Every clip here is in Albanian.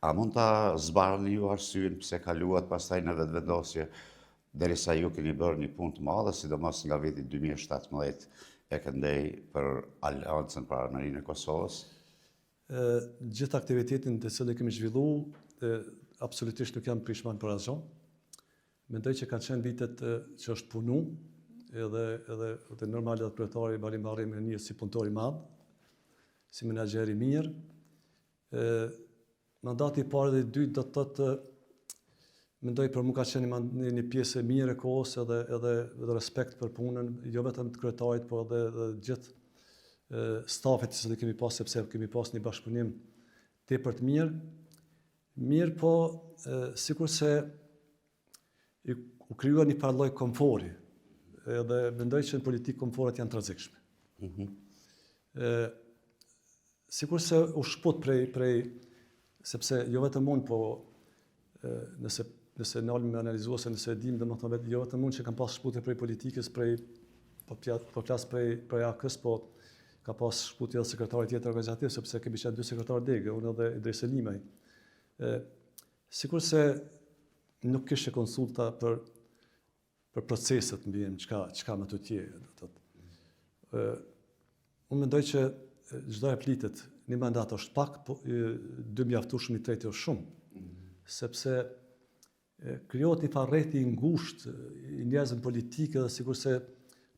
A mund ta zbarni ju arsyen pse kaluat pastaj në vetëvendosje derisa ju keni bërë një punë të madhe, sidomos nga viti 2017 e këndej për Aleancën për Armërinë e Kosovës? Gjithë aktivitetin të cilin kemi zhvilluar, absolutisht nuk jam prishman për asgjë. Mendoj që kanë qenë vitet që është punu, edhe normal edhe kryetari Bali me një si punëtor i madh, si menaxher i mirë. Mandati i parë dhe i dytë do të thotë mendoj për mua ka qenë një pjesë e mirë e kohës edhe respekt për punën, jo vetëm të kryetarit, por edhe gjithë stafit që kemi pas, sepse kemi pas një bashkëpunim tepër të mirë. Mirë po, sikurse u krijua një farë lloj komfori, edhe mendoj që në politikë komforet janë të rrezikshme. Sikurse u shput prej sepse jo vetëm unë, po nëse nalëm me analizu ose nëse dim dhe më thonë vetë, jo vetëm unë që kam pas shputje prej politikës, po flas prej AK-s, po ka pas shputje edhe sekretari tjetër organizativ, sepse kemi qenë 2 sekretarë degë, unë edhe Idris Selimaj. Sikurse nuk kishte konsulta për proceset mbi çka më të tjerë. Unë mendoj që çdo e plitet, një mandat është pak, po 2 mjaftueshëm, i tretë është shumë. Sepse krijohet një farë rrethë i ngushtë i njerëzve politikë, dhe sikurse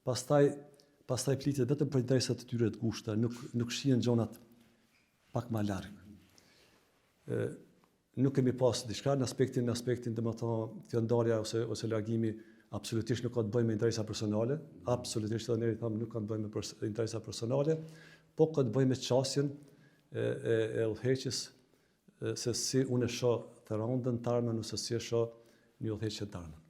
pastaj plitet vetëm për interesat e tyre të ngushta, nuk shihen gjonat pak më larg. Nuk kemi pas diçka në aspektin domethënë kjo ndarja ose largimi absolutisht nuk ka të bëjë me interesa personale, absolutisht edhe neri tham nuk ka të bëjë me interesa personale, po ka të bëjë me qasjen e udhëheqjes, se si unë e shoh të rëndën të armën ose si e shoh një udhëheqje të armën.